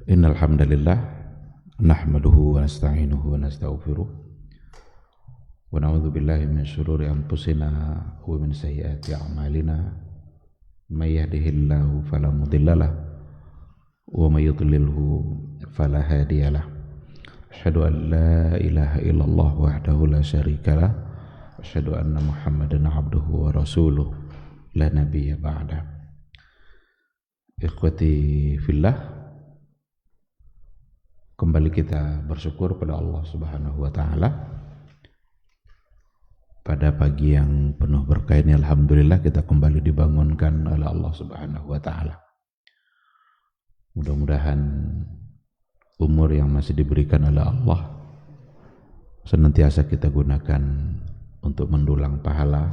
Innal hamdalillah nahmaduhu wa nasta'inuhu wa nastaghfiruh wa na'udzu billahi min shururi anfusina wa min sayyiati a'malina may yahdihillahu fala mudhillalah wa may yudlilhu fala hadiyalah. Asyhadu an la ilaha illallah wahdahu la syarikalah wa asyhadu anna Muhammadan 'abduhu wa rasuluh la nabiyya ba'da. Ikhwati fillah, kembali kita bersyukur pada Allah Subhanahu wa taala pada pagi yang penuh berkah ini. Alhamdulillah kita kembali dibangunkan oleh Allah Subhanahu wa taala. Mudah-mudahan umur yang masih diberikan oleh Allah senantiasa kita gunakan untuk mendulang pahala,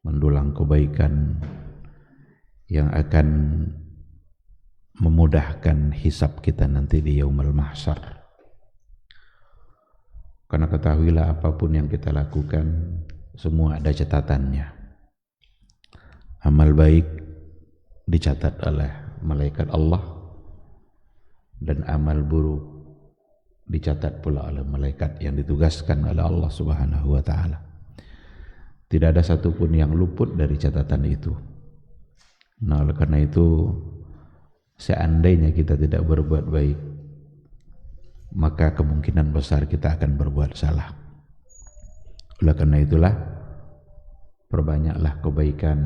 mendulang kebaikan yang akan memudahkan hisab kita nanti di yaumul mahsyar. Karena ketahuilah, apapun yang kita lakukan semua ada catatannya. Amal baik dicatat oleh malaikat Allah, dan amal buruk dicatat pula oleh malaikat yang ditugaskan oleh Allah Subhanahu wa taala. Tidak ada satupun yang luput dari catatan itu. Nah, oleh karena itu, seandainya kita tidak berbuat baik, maka kemungkinan besar kita akan berbuat salah. Oleh karena itulah, perbanyaklah kebaikan,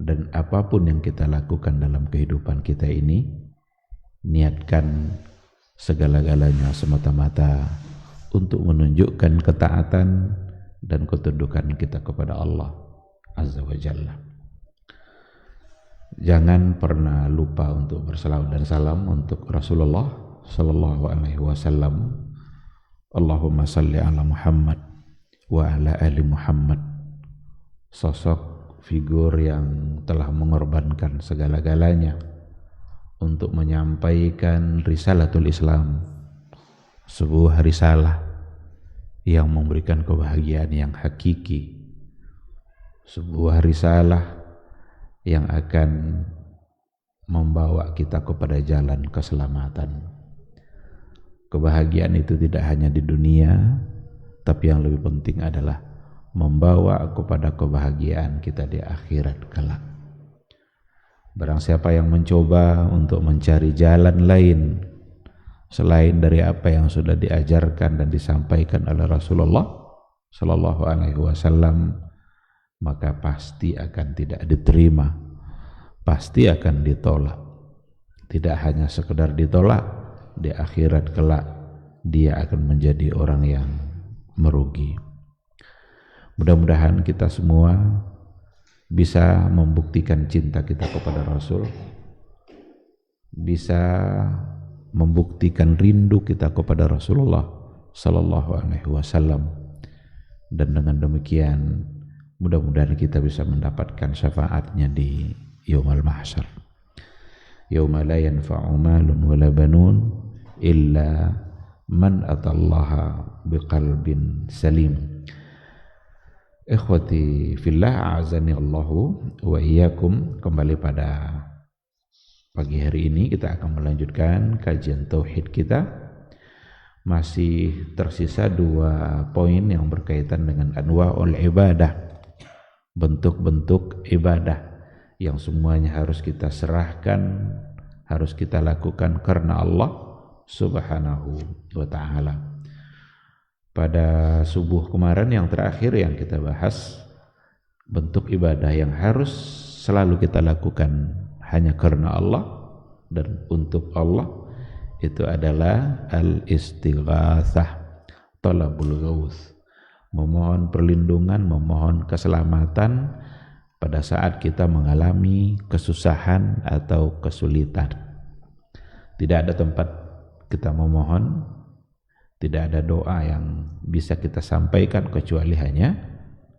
dan apapun yang kita lakukan dalam kehidupan kita ini, niatkan segala-galanya semata-mata untuk menunjukkan ketaatan dan ketundukan kita kepada Allah Azza wa Jalla. Jangan pernah lupa untuk bersalawat dan salam untuk Rasulullah sallallahu alaihi wasallam. Allahumma salli ala Muhammad wa ala ali Muhammad. Sosok figur yang telah mengorbankan segala-galanya untuk menyampaikan risalatul Islam, sebuah risalah yang memberikan kebahagiaan yang hakiki, sebuah risalah yang akan membawa kita kepada jalan keselamatan. Kebahagiaan itu tidak hanya di dunia, tapi yang lebih penting adalah membawa kepada kebahagiaan kita di akhirat kelak. Barang siapa yang mencoba untuk mencari jalan lain selain dari apa yang sudah diajarkan dan disampaikan oleh Rasulullah sallallahu alaihi wasallam, maka pasti akan tidak diterima, pasti akan ditolak. Tidak hanya sekedar ditolak, di akhirat kelak dia akan menjadi orang yang merugi. Mudah-mudahan kita semua bisa membuktikan cinta kita kepada Rasul, bisa membuktikan rindu kita kepada Rasulullah sallallahu alaihi wasallam, dan dengan demikian mudah-mudahan kita bisa mendapatkan syafaatnya di yaumul mahsyar. Yauma la yanfa'u malun wala banun illa man atallaha biqalbin salim. Ikhwati fillah, a'azani Allahu wa iyyakum. Kembali pada pagi hari ini kita akan melanjutkan kajian tauhid kita. Masih tersisa 2 poin yang berkaitan dengan anwa'ul ibadah, bentuk-bentuk ibadah yang semuanya harus kita serahkan, harus kita lakukan karena Allah Subhanahu wa ta'ala. Pada subuh kemarin yang terakhir yang kita bahas, bentuk ibadah yang harus selalu kita lakukan hanya karena Allah dan untuk Allah, itu adalah al-istighatsah, talabul ghauts, memohon perlindungan, memohon keselamatan pada saat kita mengalami kesusahan atau kesulitan. Tidak ada tempat kita memohon, tidak ada doa yang bisa kita sampaikan kecuali hanya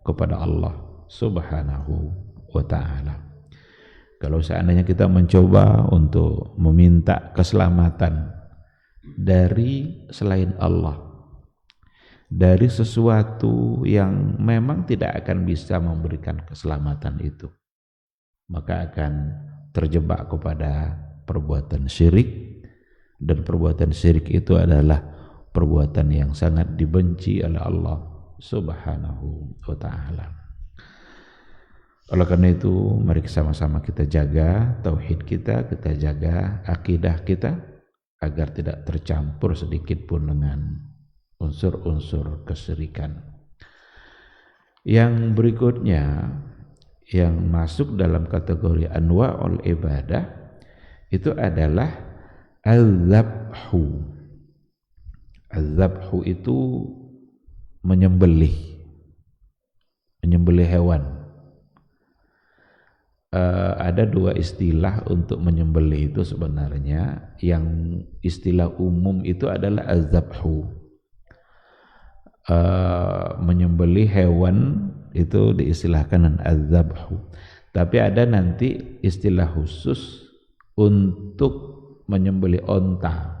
kepada Allah Subhanahu wa ta'ala. Kalau seandainya kita mencoba untuk meminta keselamatan dari selain Allah, dari sesuatu yang memang tidak akan bisa memberikan keselamatan itu, maka akan terjebak kepada perbuatan syirik, dan perbuatan syirik itu adalah perbuatan yang sangat dibenci oleh Allah Subhanahu wa ta'ala. Oleh karena itu, mari sama-sama kita jaga tauhid kita jaga akidah kita agar tidak tercampur sedikit pun dengan unsur-unsur kesyirikan. Yang berikutnya yang masuk dalam kategori anwa'ul ibadah itu adalah az-zabhu. Az-zabhu itu menyembelih hewan. Ada dua istilah untuk menyembelih itu sebenarnya. Yang istilah umum itu adalah az-zabhu. Menyembelih hewan itu diistilahkan dengan az-zabhu. Tapi ada nanti istilah khusus untuk menyembelih onta.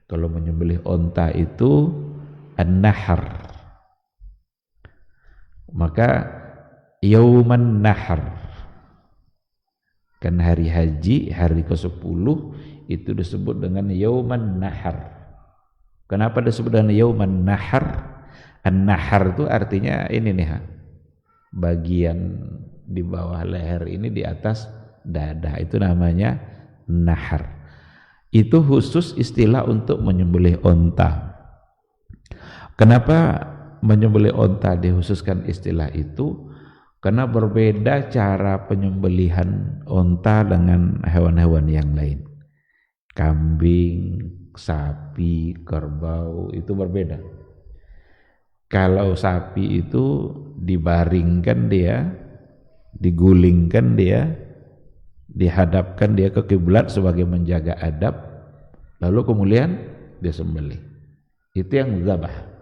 Kalau menyembelih onta itu an-nahr. Maka Yauman Nahar, kan hari haji, hari ke-10 itu disebut dengan Yauman Nahar. Kenapa disebut dengan Yauman Nahar? An-Nahar itu artinya ini nih, bagian di bawah leher ini di atas dada, itu namanya Nahar. Itu khusus istilah untuk menyembelih onta. Kenapa menyembelih onta dikhususkan istilah itu? Karena berbeda cara penyembelihan onta dengan hewan-hewan yang lain. Kambing, sapi, kerbau itu berbeda. Kalau sapi itu dibaringkan dia, digulingkan dia, dihadapkan dia ke kiblat sebagai menjaga adab, lalu kemudian disembelih. Itu yang zabah.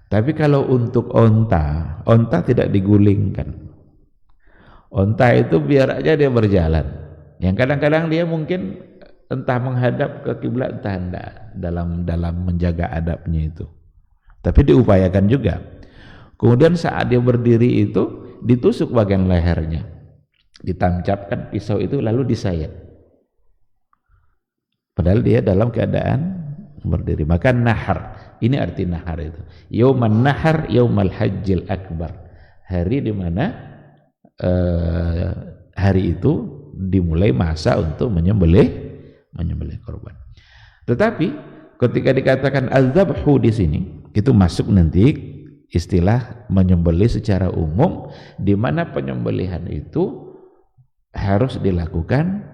Tapi kalau untuk onta tidak digulingkan. Onta itu biar aja dia berjalan. Yang kadang-kadang dia mungkin entah menghadap ke kiblat entah enggak dalam menjaga adabnya itu. Tapi diupayakan juga. Kemudian saat dia berdiri itu ditusuk bagian lehernya. Ditancapkan pisau itu lalu disayat. Padahal dia dalam keadaan berdiri. Maka nahar. Ini arti nahar itu. Yauman nahar, yaumal hajjil akbar. Hari di mana hari itu dimulai masa untuk menyembelih korban. Tetapi ketika dikatakan az-zabhu di sini, itu masuk nanti istilah menyembelih secara umum, di mana penyembelihan itu harus dilakukan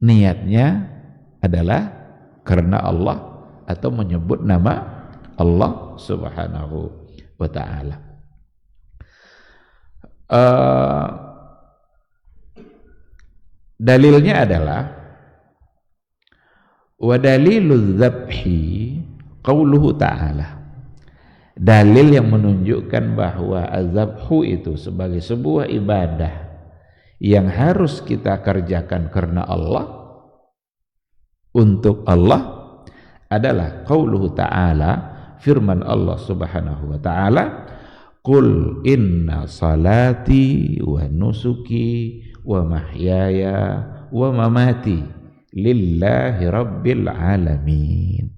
niatnya adalah karena Allah atau menyebut nama Allah Subhanahu wa ta'ala. Dalilnya adalah wa dalilul dzabhi qauluhu ta'ala. Dalil yang menunjukkan bahwa az-zabhu itu sebagai sebuah ibadah yang harus kita kerjakan karena Allah, untuk Allah, adalah qauluhu ta'ala, firman Allah Subhanahu wa ta'ala, qul inna salati wa nusuki wa mahyaya wa mamati lillahi rabbil alamin.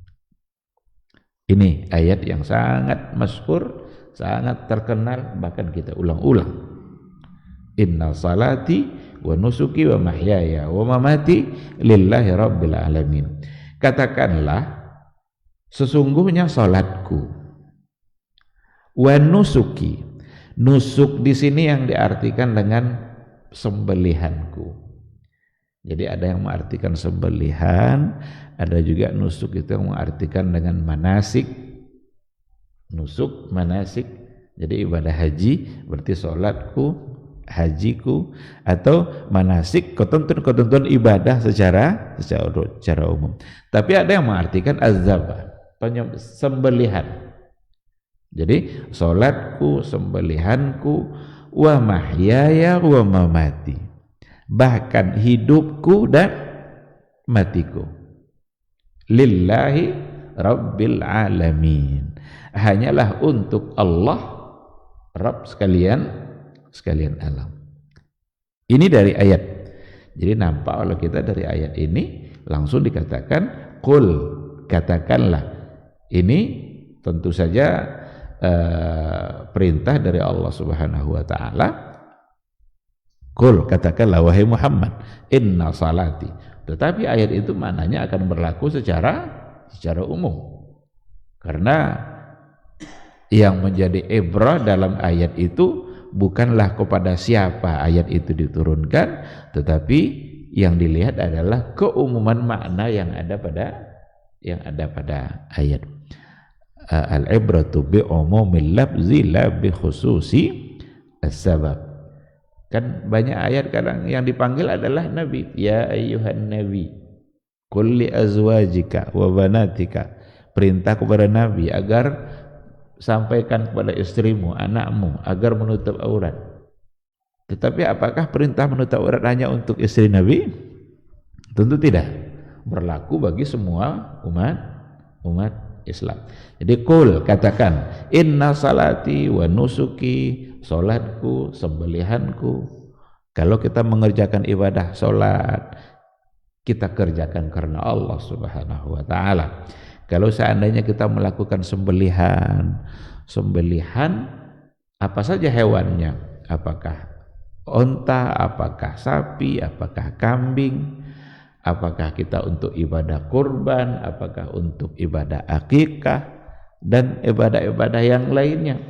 Ini ayat yang sangat masyhur, sangat terkenal, bahkan kita ulang-ulang. Inna salati wa nusuki wa mahyaya wa mamati lillahi rabbil alamin. Katakanlah, sesungguhnya salatku, wa nusuki. Nusuk di sini yang diartikan dengan sembelihanku. Jadi ada yang mengartikan sembelihan, ada juga nusuk itu yang mengartikan dengan manasik. Nusuk, manasik. Jadi ibadah haji berarti salatku, hajiku, atau manasik ketentuan ibadah secara umum. Tapi ada yang mengartikan az-zabah, sembelihan. Jadi salatku, sembelihanku, wa mahyaya wa mamati, bahkan hidupku dan matiku, lillahi rabbil alamin, hanyalah untuk Allah Rabb sekalian alam. Ini dari ayat. Jadi nampak oleh kita dari ayat ini langsung dikatakan qul, katakanlah. Ini tentu saja perintah dari Allah Subhanahu wa taala. Qul, katakanlah wahai Muhammad, inna salati. Tetapi ayat itu maknanya akan berlaku secara umum. Karena yang menjadi ibrah dalam ayat itu bukanlah kepada siapa ayat itu diturunkan, tetapi yang dilihat adalah keumuman makna yang ada pada ayat. Al-ibratu bi umumil lafzi la bi khususi as-sabab. Kan banyak ayat kadang yang dipanggil adalah nabi, ya ayyuhan nabi qul li azwajika wa banatika, perintah kepada nabi agar sampaikan kepada istrimu, anakmu agar menutup aurat. Tetapi apakah perintah menutup aurat hanya untuk istri Nabi? Tentu tidak. Berlaku bagi semua umat Islam. Jadi qul, katakan, inna salati wa nusuki, salatku, sembelihanku. Kalau kita mengerjakan ibadah salat, kita kerjakan karena Allah Subhanahu wa taala. Kalau seandainya kita melakukan sembelihan apa saja hewannya, apakah onta, apakah sapi, apakah kambing, apakah kita untuk ibadah kurban, apakah untuk ibadah akikah, dan ibadah-ibadah yang lainnya.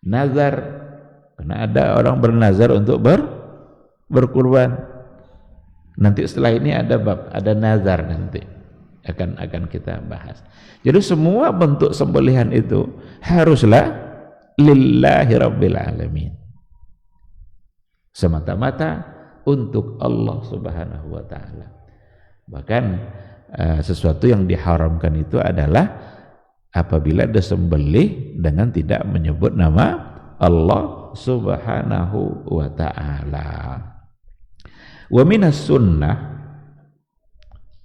Nazar, karena ada orang bernazar untuk berkurban. Nanti setelah ini ada nazar nanti. akan kita bahas. Jadi semua bentuk sembelihan itu haruslah lillahi rabbil alamin, semata-mata untuk Allah Subhanahu wa taala. Bahkan sesuatu yang diharamkan itu adalah apabila disembelih dengan tidak menyebut nama Allah Subhanahu wa taala. Wa minas sunnah,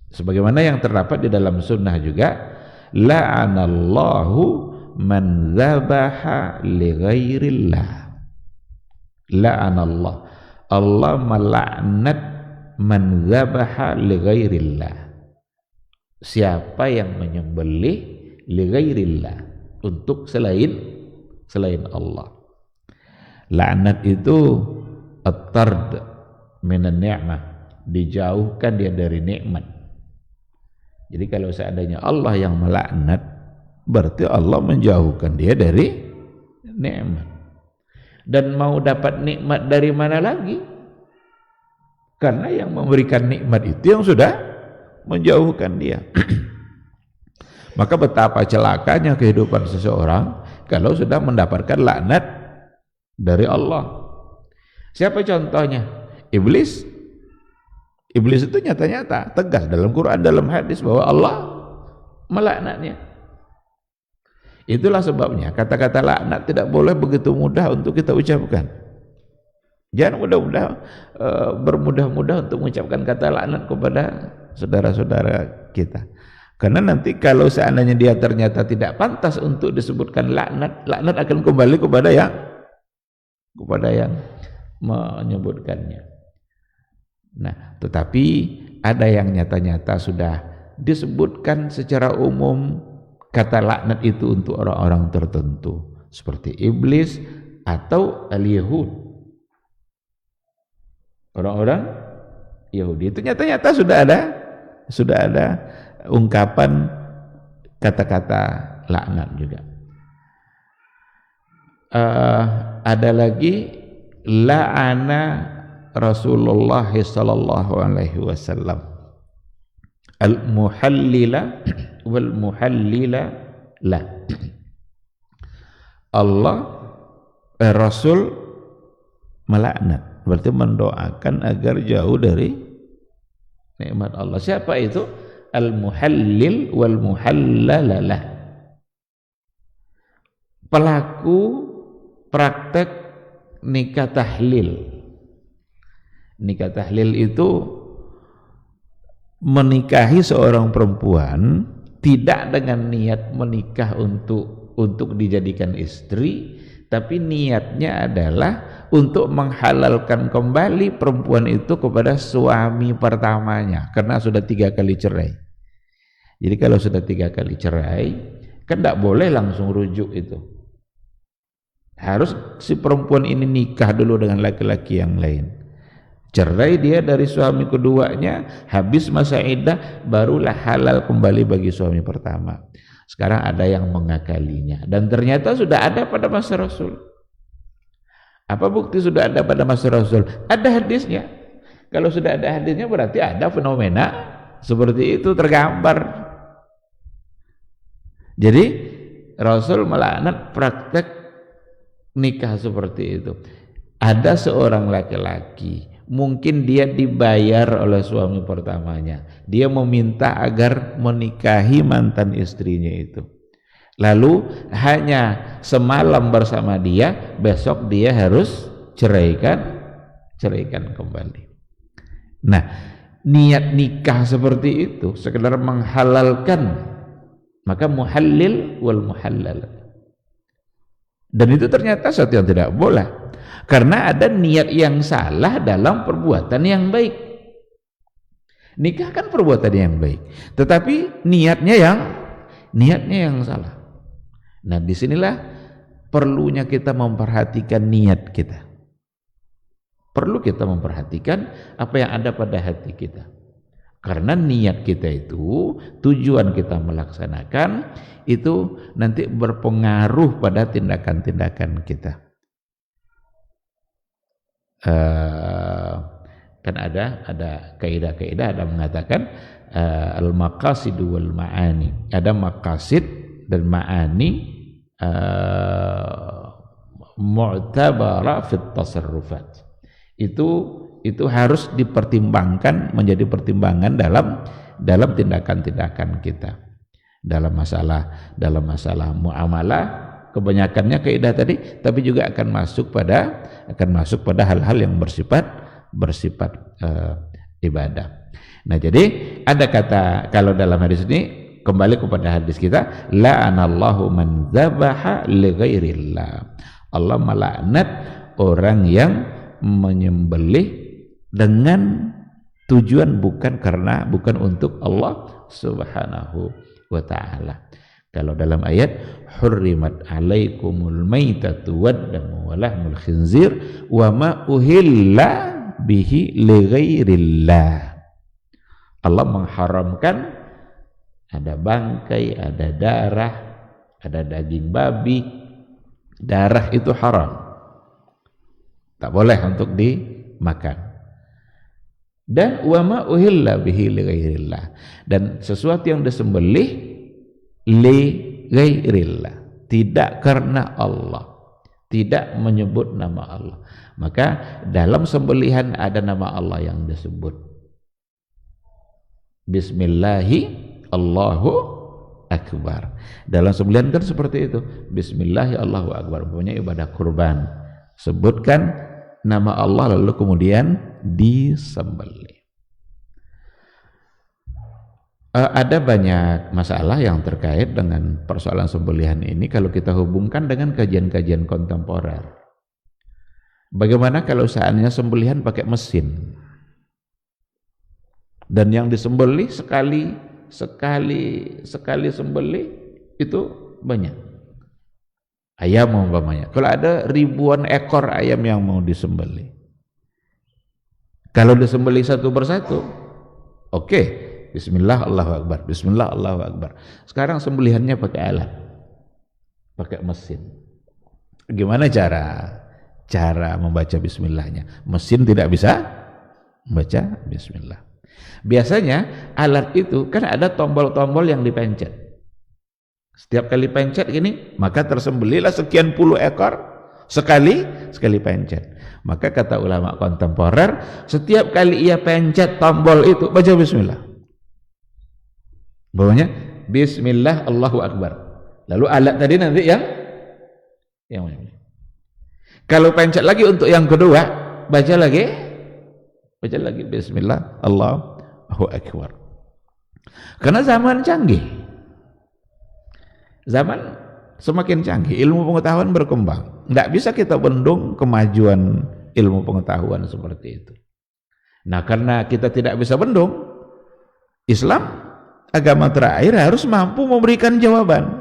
sebagaimana yang terdapat di dalam sunnah juga, la'anallahu man dzabaha li ghairillah. La'anallah, Allah melaknat man dzabaha li ghairillah, siapa yang menyembelih li ghairillah, untuk selain Allah. Laknat itu at-tard minan ni'mah, dijauhkan dia dari nikmat. Jadi kalau seandainya Allah yang melaknat, berarti Allah menjauhkan dia dari nikmat. Dan mau dapat nikmat dari mana lagi? Karena yang memberikan nikmat itu yang sudah menjauhkan dia. Maka betapa celakanya kehidupan seseorang kalau sudah mendapatkan laknat dari Allah. Siapa contohnya? Iblis. Iblis itu nyata-nyata tegas dalam Quran, dalam hadis bahwa Allah melaknatnya. Itulah sebabnya kata-kata laknat tidak boleh begitu mudah untuk kita ucapkan. Jangan bermudah-mudah untuk mengucapkan kata laknat kepada saudara-saudara kita. Karena nanti kalau seandainya dia ternyata tidak pantas untuk disebutkan laknat, laknat akan kembali kepada yang menyebutkannya. Nah, tetapi ada yang nyata-nyata sudah disebutkan secara umum kata laknat itu untuk orang-orang tertentu, seperti iblis atau al-Yahud. Orang-orang Yahudi itu nyata-nyata sudah ada ungkapan kata-kata laknat juga. Ada lagi la'ana Rasulullah sallallahu alaihi wasallam al-muhallila wal muhallila la. Rasul melaknat, berarti mendoakan agar jauh dari nikmat Allah. Siapa itu? Al-muhallil wal muhallalalah, pelaku praktek nikah tahlil. Nikah tahlil itu menikahi seorang perempuan tidak dengan niat menikah untuk dijadikan istri, tapi niatnya adalah untuk menghalalkan kembali perempuan itu kepada suami pertamanya karena sudah 3 kali cerai. Jadi kalau sudah 3 kali cerai kan tidak boleh langsung rujuk itu. Harus si perempuan ini nikah dulu dengan laki-laki yang lain. Cerai dia dari suami keduanya, habis masa iddah, barulah halal kembali bagi suami pertama. Sekarang ada yang mengakalinya, dan ternyata sudah ada pada masa Rasul. Apa bukti sudah ada pada masa Rasul? Ada hadisnya. Kalau sudah ada hadisnya berarti ada fenomena seperti itu tergambar. Jadi Rasul melaknat praktek nikah seperti itu. Ada seorang laki-laki, mungkin dia dibayar oleh suami pertamanya, dia meminta agar menikahi mantan istrinya itu, lalu hanya semalam bersama dia, besok dia harus ceraikan kembali. Nah, niat nikah seperti itu sekedar menghalalkan, maka muhallil wal muhallal, dan itu ternyata sesuatu yang tidak boleh. Karena ada niat yang salah dalam perbuatan yang baik. Nikah kan perbuatan yang baik, tetapi niatnya yang salah. Nah, disinilah perlunya kita memperhatikan niat kita. Perlu kita memperhatikan apa yang ada pada hati kita. Karena niat kita itu, tujuan kita melaksanakan itu nanti berpengaruh pada tindakan-tindakan kita. Kan ada kaidah-kaidah, ada mengatakan al-maqasidu wal ma'ani, ada maqasid dan ma'ani mu'tabara fit tasarrufat. Itu harus dipertimbangkan, menjadi pertimbangan dalam tindakan-tindakan kita. Dalam masalah muamalah kebanyakannya kaidah tadi, tapi juga akan masuk pada hal-hal yang bersifat ibadah. Nah, jadi ada kata, kalau dalam hadis ini kembali kepada hadis kita, la'anallahu man dzabaha li ghairillah. Allah melaknat orang yang menyembelih dengan tujuan bukan untuk Allah Subhanahu wa ta'ala. Kalau dalam ayat hurrimat alaikumul maitatu waddamu walahmul khinzir wa ma uhilla bihi li ghairillah. Allah mengharamkan ada bangkai, ada darah, ada daging babi. Darah itu haram, tak boleh untuk dimakan. Dan wa ma uhilla bihi li ghairillah, dan sesuatu yang disembelih li ghairillah, tidak karena Allah, tidak menyebut nama Allah, maka dalam sembelihan ada nama Allah yang disebut. Bismillahi Allahu Akbar. Dalam sembelihan kan seperti itu, Bismillahi Allahu Akbar, punya ibadah kurban, sebutkan nama Allah lalu kemudian disembelih. Ada banyak masalah yang terkait dengan persoalan sembelihan ini kalau kita hubungkan dengan kajian-kajian kontemporer. Bagaimana kalau seandainya sembelihan pakai mesin, dan yang disembelih sekali sembelih itu banyak ayam umpamanya. Kalau ada ribuan ekor ayam yang mau disembelih, kalau disembelih satu persatu, oke. Bismillah Allahu Akbar, Bismillah Allahu Akbar. Sekarang sembelihannya pakai alat, pakai mesin. Gimana cara membaca bismillahnya? Mesin tidak bisa membaca bismillah. Biasanya alat itu kan ada tombol-tombol yang dipencet. Setiap kali pencet gini, maka tersembelihlah sekian puluh ekor sekali pencet. Maka kata ulama kontemporer, setiap kali ia pencet tombol itu baca bismillah. Bawahnya Bismillah Allahu Akbar. Lalu alat tadi nanti yang kalau pencet lagi untuk yang kedua, baca lagi Bismillah Allahu Akbar. Karena zaman canggih, zaman semakin canggih, ilmu pengetahuan berkembang. Tidak bisa kita bendung kemajuan ilmu pengetahuan seperti itu. Nah, karena kita tidak bisa bendung, Islam agama terakhir harus mampu memberikan jawaban.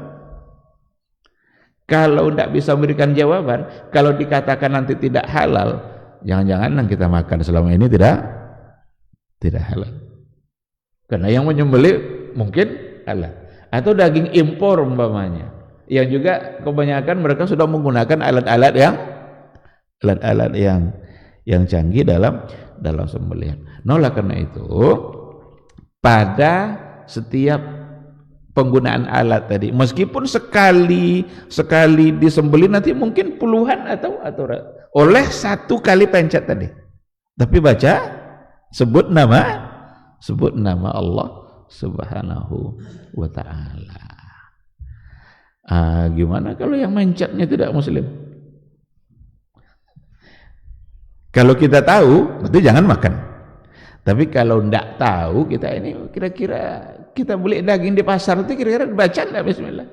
Kalau tidak bisa memberikan jawaban, kalau dikatakan nanti tidak halal, jangan-jangan yang kita makan selama ini tidak halal. Karena yang menyembelih mungkin halal. Atau daging impor umpamanya, yang juga kebanyakan mereka sudah menggunakan alat-alat yang canggih dalam sembelihan. Oleh karena itu, pada setiap penggunaan alat tadi, meskipun sekali disembelih nanti mungkin puluhan atau oleh satu kali pencet tadi, tapi baca sebut nama Allah Subhanahu wa ta'ala. Gimana kalau yang mencetnya tidak muslim? Kalau kita tahu, berarti jangan makan. Tapi kalau tidak tahu, kita ini kira-kira kita beli daging di pasar itu kira-kira baca enggak bismillah?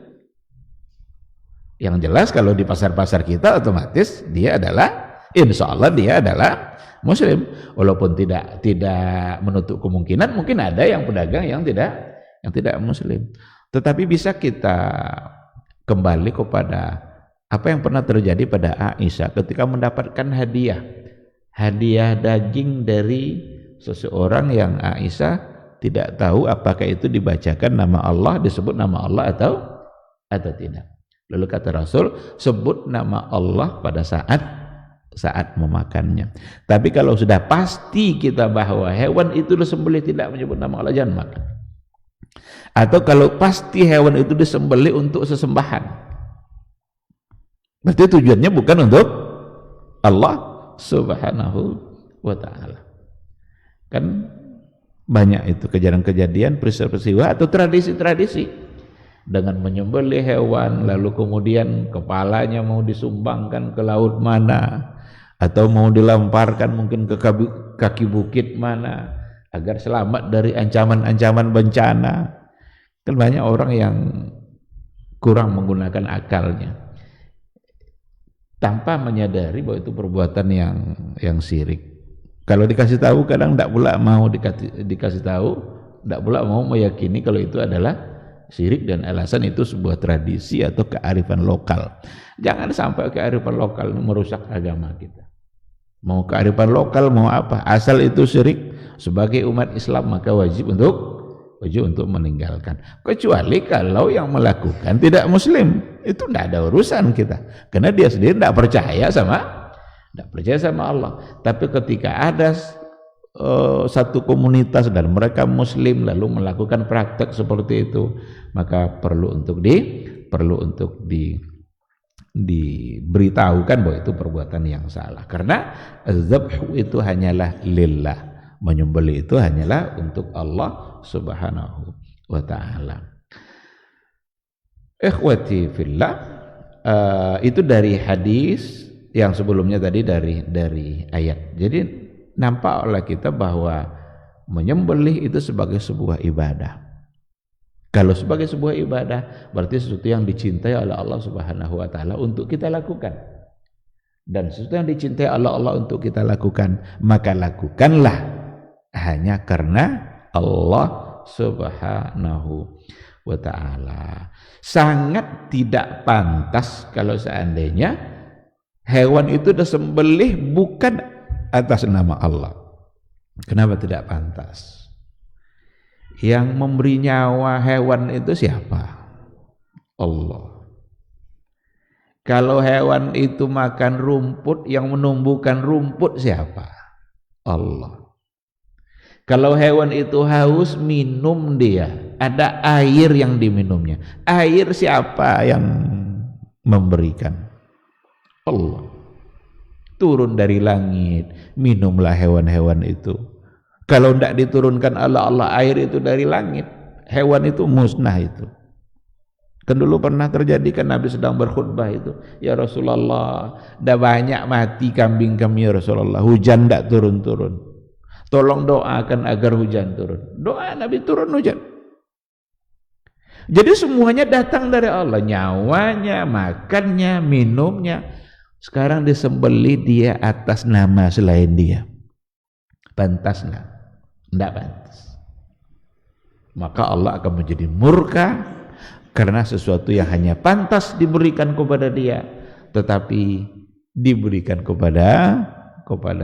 Yang jelas kalau di pasar-pasar kita otomatis dia adalah, insya Allah dia adalah muslim. Walaupun tidak menutup kemungkinan mungkin ada yang pedagang yang tidak muslim. Tetapi bisa kita kembali kepada apa yang pernah terjadi pada Aisyah ketika mendapatkan hadiah daging dari seseorang yang Aisyah tidak tahu apakah itu dibacakan nama Allah, disebut nama Allah atau tidak. Lalu kata Rasul, sebut nama Allah pada saat memakannya. Tapi kalau sudah pasti kita bahwa hewan itu disembelih tidak menyebut nama Allah, jangan makan. Atau kalau pasti hewan itu disembelih untuk sesembahan, berarti tujuannya bukan untuk Allah Subhanahu wa ta'ala. Kan banyak itu kejadian-kejadian, peristiwa-peristiwa atau tradisi-tradisi dengan menyembelih hewan lalu kemudian kepalanya mau disumbangkan ke laut mana atau mau dilemparkan mungkin ke kaki bukit mana agar selamat dari ancaman-ancaman bencana. Kan banyak orang yang kurang menggunakan akalnya tanpa menyadari bahwa itu perbuatan yang syirik. Kalau dikasih tahu kadang tidak pula mau dikasih tahu, tidak pula mau meyakini kalau itu adalah syirik dan alasan itu sebuah tradisi atau kearifan lokal. Jangan sampai kearifan lokal merusak agama kita. Mau kearifan lokal mau apa, asal itu syirik, sebagai umat Islam maka wajib untuk meninggalkan. Kecuali kalau yang melakukan tidak muslim, itu tidak ada urusan kita, karena dia sendiri tidak percaya sama Allah. Tapi ketika ada satu komunitas dan mereka muslim lalu melakukan praktek seperti itu, maka perlu untuk diberitahukan bahwa itu perbuatan yang salah. Karena dzabhu itu hanyalah lillah, menyembelih itu hanyalah untuk Allah Subhanahu wa ta'ala. Ikhwati fillah, itu dari hadis yang sebelumnya tadi dari ayat. Jadi nampak oleh kita bahwa menyembelih itu sebagai sebuah ibadah. Kalau sebagai sebuah ibadah berarti sesuatu yang dicintai oleh Allah Subhanahu wa ta'ala untuk kita lakukan. Dan sesuatu yang dicintai oleh Allah untuk kita lakukan, maka lakukanlah hanya karena Allah Subhanahu wa ta'ala. Sangat tidak pantas kalau seandainya hewan itu disembelih bukan atas nama Allah. Kenapa tidak pantas? Yang memberi nyawa hewan itu siapa? Allah. Kalau hewan itu makan rumput, yang menumbuhkan rumput siapa? Allah. Kalau hewan itu haus, minum dia, ada air yang diminumnya. Air siapa yang memberikan? Allah. Turun dari langit, minumlah hewan-hewan itu. Kalau tidak diturunkan Allah air itu dari langit, hewan itu musnah itu. Kan dulu pernah terjadi kan Nabi sedang berkhutbah itu, ya Rasulullah, dah banyak mati kambing kami ya Rasulullah, hujan tidak turun-turun. Tolong doakan agar hujan turun. Doa Nabi turun hujan. Jadi semuanya datang dari Allah, nyawanya, makannya, minumnya. Sekarang disembelih dia atas nama selain dia. Pantas nggak? Nggak pantas. Maka Allah akan menjadi murka karena sesuatu yang hanya pantas diberikan kepada dia, tetapi diberikan kepada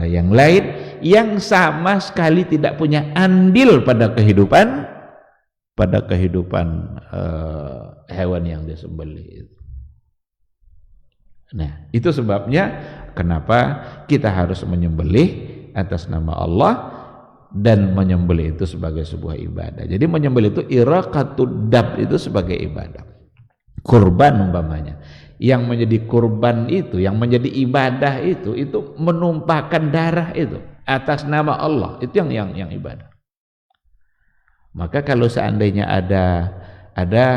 yang lain yang sama sekali tidak punya andil pada kehidupan hewan yang disembelih. Nah, itu sebabnya kenapa kita harus menyembelih atas nama Allah dan menyembelih itu sebagai sebuah ibadah. Jadi menyembelih itu iraqatud dab itu sebagai ibadah. Kurban umpamanya. Yang menjadi kurban itu, yang menjadi ibadah itu menumpahkan darah itu atas nama Allah. Itu yang ibadah. Maka kalau seandainya ada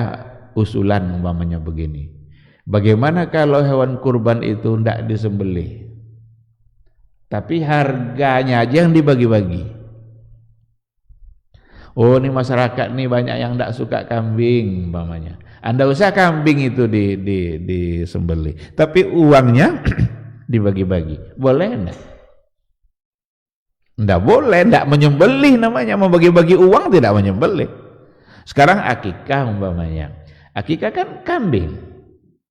usulan umpamanya begini, bagaimana kalau hewan kurban itu tidak disembelih, tapi harganya aja yang dibagi-bagi? Oh, ini masyarakat nih banyak yang tidak suka kambing umpamanya. Anda usah kambing itu disembelih, tapi uangnya dibagi-bagi. Boleh enggak? Tidak boleh, tidak menyembelih namanya, membagi-bagi uang tidak menyembelih. Sekarang akikah umpamanya, akikah kan kambing.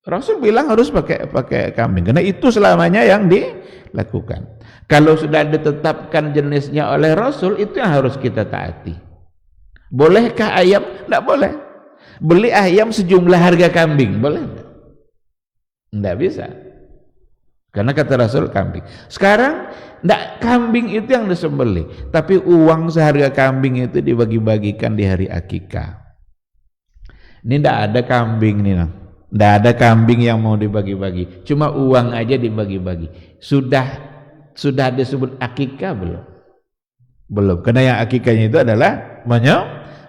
Rasul bilang harus pakai kambing, karena itu selamanya yang dilakukan. Kalau sudah ditetapkan jenisnya oleh Rasul, itu yang harus kita taati. Bolehkah ayam? Tidak boleh. Beli ayam sejumlah harga kambing, boleh enggak? Tidak bisa. Karena kata Rasul kambing. Sekarang enggak, kambing itu yang disembelih, tapi uang seharga kambing itu dibagi-bagikan di hari akikah. Ini enggak ada kambing nih, enggak ada kambing yang mau dibagi-bagi, cuma uang aja dibagi-bagi. Sudah disebut akikah belum? Belum, karena yang akikahnya itu adalah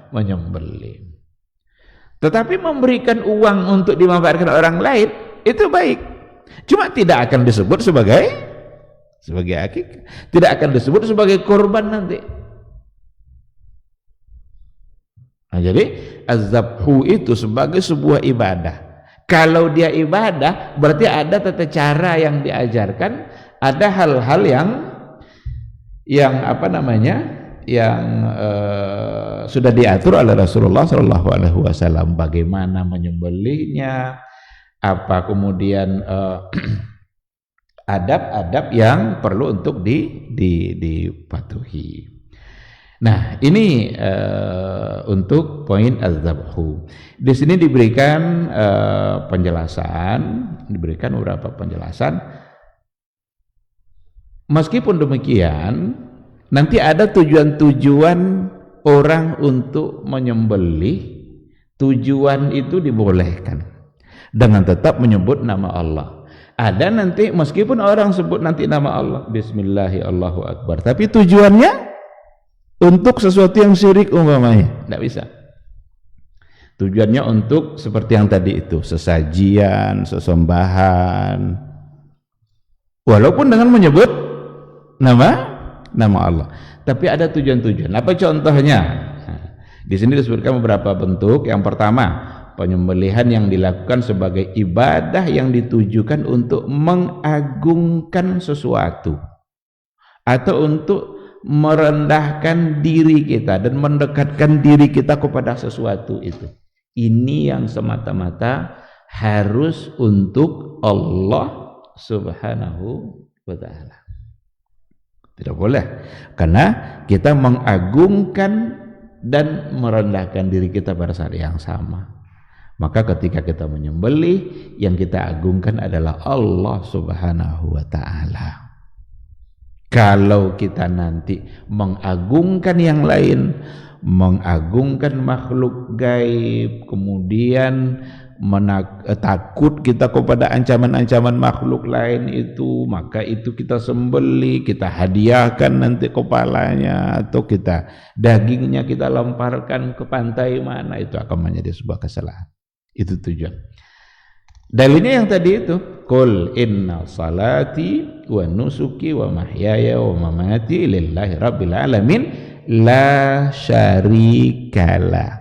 menyembelih. Tetapi memberikan uang untuk dimanfaatkan orang lain itu baik. Cuma tidak akan disebut sebagai akikah, tidak akan disebut sebagai korban nanti. Nah, jadi az-zabhu itu sebagai sebuah ibadah. Kalau dia ibadah, berarti ada tata cara yang diajarkan, ada hal-hal yang apa namanya, yang sudah diatur oleh Rasulullah SAW, bagaimana menyembelihnya, apa kemudian adab-adab yang perlu untuk dipatuhi. Nah, ini untuk poin az-zabhu. Di sini diberikan diberikan beberapa penjelasan. Meskipun demikian, nanti ada tujuan-tujuan orang untuk menyembelih. Tujuan itu dibolehkan dengan tetap menyebut nama Allah. Ada nanti meskipun orang sebut nanti nama Allah, Bismillahi Allahu Akbar, tapi tujuannya untuk sesuatu yang syirik umpamanya, tidak bisa. Tujuannya untuk seperti yang tadi itu, sesajian, sesembahan, walaupun dengan menyebut nama Allah, tapi ada tujuan-tujuan. Apa contohnya? Nah, di sini disebutkan beberapa bentuk. Yang pertama, penyembelihan yang dilakukan sebagai ibadah yang ditujukan untuk mengagungkan sesuatu atau untuk merendahkan diri kita dan mendekatkan diri kita kepada sesuatu itu. Ini yang semata-mata harus untuk Allah Subhanahu wa ta'ala. Tidak boleh, karena kita mengagungkan dan merendahkan diri kita pada saat yang sama. Maka ketika kita menyembelih, yang kita agungkan adalah Allah Subhanahu wa ta'ala. Kalau kita nanti mengagungkan yang lain, mengagungkan makhluk gaib, kemudian takut kita kepada ancaman-ancaman makhluk lain itu, maka itu kita sembelih, kita hadiahkan nanti kepalanya, atau kita dagingnya kita lemparkan ke pantai mana, itu akan menjadi sebuah kesalahan. Itu tujuan. Dalilnya yang tadi itu, qul inna salati wa nusuki wa mahyaya wa mamati lillahi rabbil alamin la syarikalah.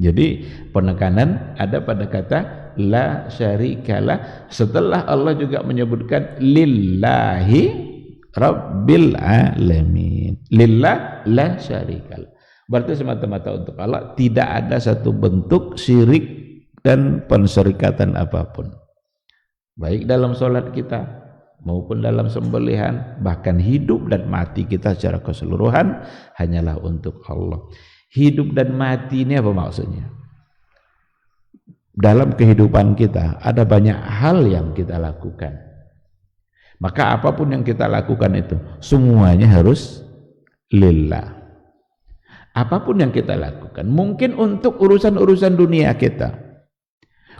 Jadi penekanan ada pada kata la syarikalah, setelah Allah juga menyebutkan lillahi rabbil alamin. Lillah la syarikalah. Berarti semata-mata untuk Allah, tidak ada satu bentuk syirik dan penserikatan apapun. Baik dalam sholat kita maupun dalam sembelihan, bahkan hidup dan mati kita secara keseluruhan hanyalah untuk Allah. Hidup dan mati ini apa maksudnya? Dalam kehidupan kita ada banyak hal yang kita lakukan. Maka apapun yang kita lakukan itu semuanya harus lillah. Apapun yang kita lakukan, mungkin untuk urusan-urusan dunia kita,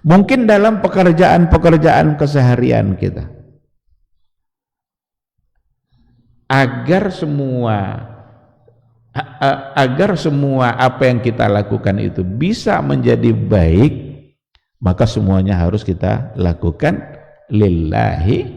mungkin dalam pekerjaan-pekerjaan keseharian kita, agar semua apa yang kita lakukan itu bisa menjadi baik, maka semuanya harus kita lakukan lillahi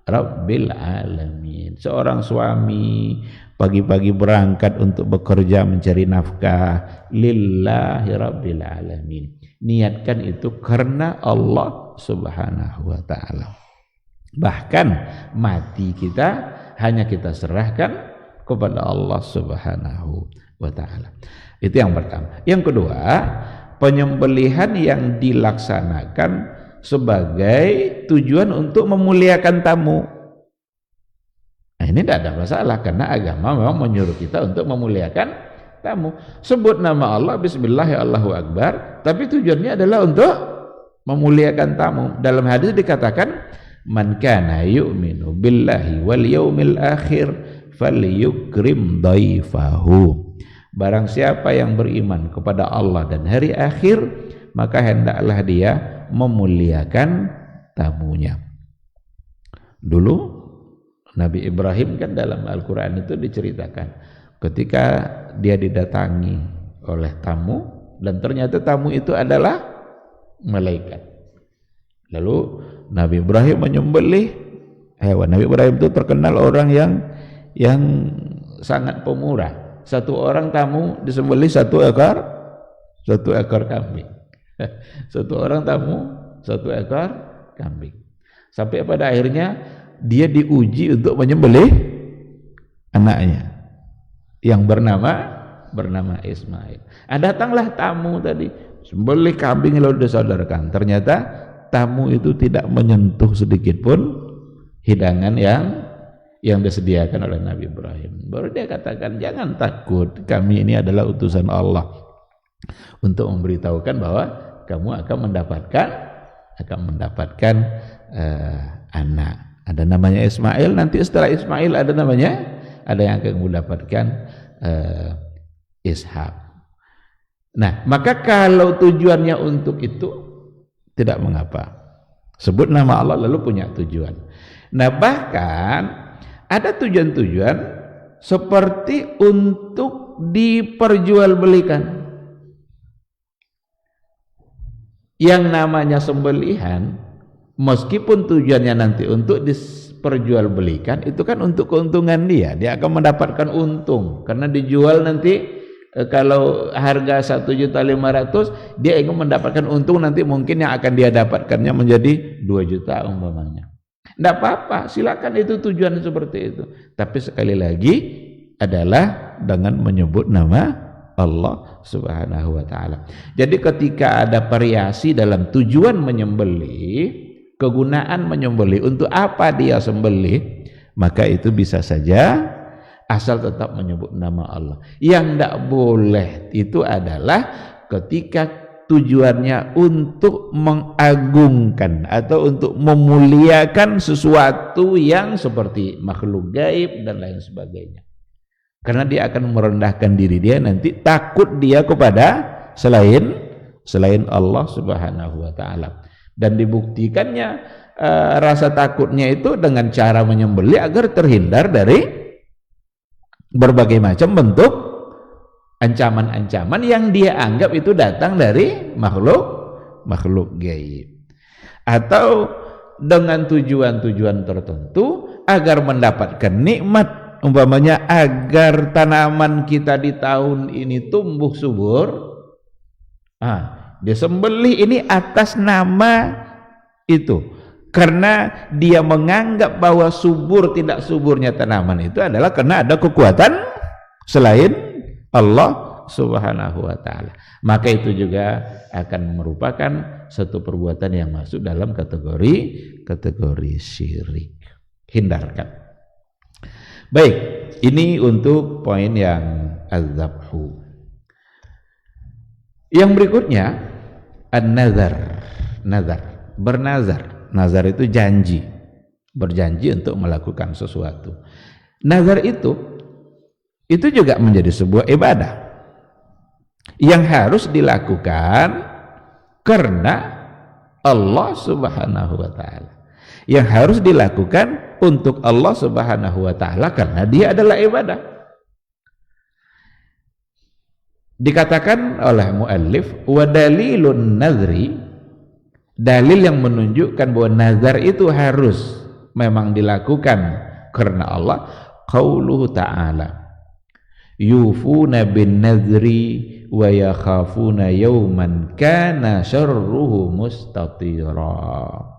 rabbil alamin. Seorang suami pagi-pagi berangkat untuk bekerja mencari nafkah, lillahi rabbil alamin. Niatkan itu karena Allah Subhanahu wa taala. Bahkan mati kita hanya kita serahkan kepada Allah Subhanahu wa taala. Itu yang pertama. Yang kedua, penyembelihan yang dilaksanakan sebagai tujuan untuk memuliakan tamu. Nah, ini tidak ada masalah karena agama memang menyuruh kita untuk memuliakan tamu. Sebut nama Allah, bismillah ya Allahu akbar, tapi tujuannya adalah untuk memuliakan tamu. Dalam hadis dikatakan, man kana yu'minu billahi wal yaumil akhir falyukrim dhaifahu. Barang siapa yang beriman kepada Allah dan hari akhir, maka hendaklah dia memuliakan tamunya. Dulu Nabi Ibrahim kan dalam Al-Quran itu diceritakan ketika dia didatangi oleh tamu dan ternyata tamu itu adalah malaikat. Lalu Nabi Ibrahim menyembelih hewan. Nabi Ibrahim itu terkenal orang yang sangat pemurah. Satu orang tamu disembelih satu ekor kambing. Satu orang tamu satu ekor kambing. Sampai pada akhirnya dia diuji untuk menyembelih anaknya yang bernama Ismail. Datanglah tamu tadi, sembelih kambing lalu disadarkan. Ternyata tamu itu tidak menyentuh sedikit pun hidangan yang disediakan oleh Nabi Ibrahim. Baru dia katakan, jangan takut, kami ini adalah utusan Allah untuk memberitahukan bahwa kamu akan mendapatkan anak. Ada namanya Ismail, nanti setelah Ismail ada yang akan mendapatkan Ishak. Nah, maka kalau tujuannya untuk itu tidak mengapa. Sebut nama Allah lalu punya tujuan. Nah, bahkan ada tujuan-tujuan seperti untuk diperjualbelikan. Yang namanya sembelihan, meskipun tujuannya nanti untuk diperjualbelikan, itu kan untuk keuntungan dia akan mendapatkan untung karena dijual nanti. Kalau harga 1.500.000, dia ingin mendapatkan untung nanti mungkin yang akan dia dapatkannya menjadi 2 juta umpamanya. Tidak apa-apa, silakan, itu tujuan seperti itu. Tapi sekali lagi adalah dengan menyebut nama Allah Subhanahu wa taala. Jadi ketika ada variasi dalam tujuan menyembelih, kegunaan menyembelih, untuk apa dia sembelih, maka itu bisa saja asal tetap menyebut nama Allah. Yang tidak boleh itu adalah ketika tujuannya untuk mengagungkan atau untuk memuliakan sesuatu yang seperti makhluk gaib dan lain sebagainya. Karena dia akan merendahkan diri dia, nanti takut dia kepada selain Allah Subhanahu wa taala. Dan dibuktikannya rasa takutnya itu dengan cara menyembelih agar terhindar dari berbagai macam bentuk ancaman-ancaman yang dia anggap itu datang dari makhluk gaib, atau dengan tujuan-tujuan tertentu agar mendapatkan nikmat, umpamanya agar tanaman kita di tahun ini tumbuh subur, Dia sembelih ini atas nama itu, karena dia menganggap bahwa subur tidak suburnya tanaman itu adalah karena ada kekuatan selain Allah Subhanahu wa ta'ala. Maka itu juga akan merupakan satu perbuatan yang masuk dalam kategori syirik. Hindarkan. Baik, ini untuk poin yang az-zabhu. Yang berikutnya an-nazar. Bernazar. Nazar itu janji, berjanji untuk melakukan sesuatu. Nazar itu juga menjadi sebuah ibadah yang harus dilakukan karena Allah Subhanahu wa ta'ala, yang harus dilakukan untuk Allah Subhanahu wa ta'ala karena dia adalah ibadah. Dikatakan oleh muallif, wa dalilun nazri, dalil yang menunjukkan bahwa nazar itu harus memang dilakukan karena Allah, qauluhu ta'ala, yufuna bin nazri wa yakhafuna yawman kana syarruhu mustatira.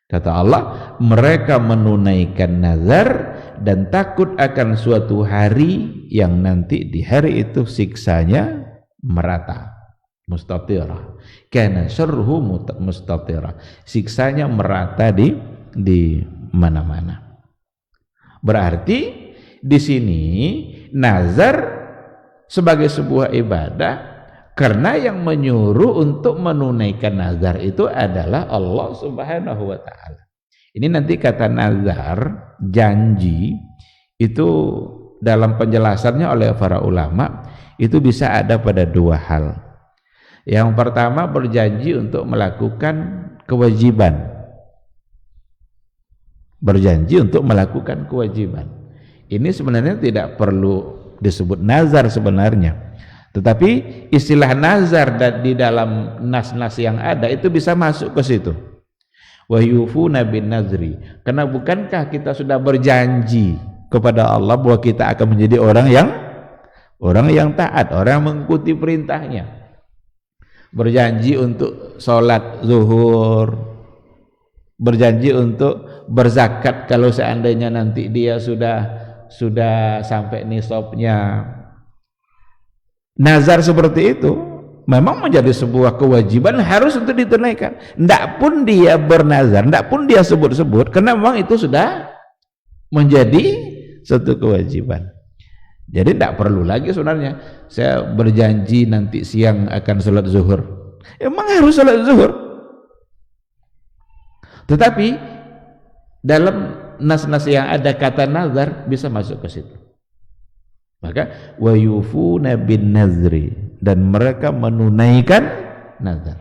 Kata Allah, mereka menunaikan nazar dan takut akan suatu hari yang nanti di hari itu siksanya merata. Mustatira. Kana syarruhu mustatira. Siksanya merata di mana-mana. Berarti di sini nazar sebagai sebuah ibadah karena yang menyuruh untuk menunaikan nazar itu adalah Allah Subhanahu wa ta'ala. Ini nanti kata nazar, janji, itu dalam penjelasannya oleh para ulama itu bisa ada pada dua hal. Yang pertama, berjanji untuk melakukan kewajiban. Berjanji untuk melakukan kewajiban. Ini sebenarnya tidak perlu disebut nazar sebenarnya. Tetapi istilah nazar di dalam nas-nas yang ada itu bisa masuk ke situ. Wa yufuna bin nazri. Karena bukankah kita sudah berjanji kepada Allah bahwa kita akan menjadi orang yang taat, orang yang mengikuti perintahnya. Berjanji untuk sholat zuhur, berjanji untuk berzakat kalau seandainya nanti dia sudah sampai nisabnya. Nazar seperti itu memang menjadi sebuah kewajiban harus untuk ditunaikan. Ndak pun dia bernazar, ndak pun dia sebut-sebut, karena memang itu sudah menjadi satu kewajiban. Jadi ndak perlu lagi sebenarnya saya berjanji nanti siang akan sholat zuhur. Emang harus sholat zuhur. Tetapi dalam nas-nas yang ada kata nazar bisa masuk ke situ. Maka wa yufuna bin nazri, dan mereka menunaikan nazar.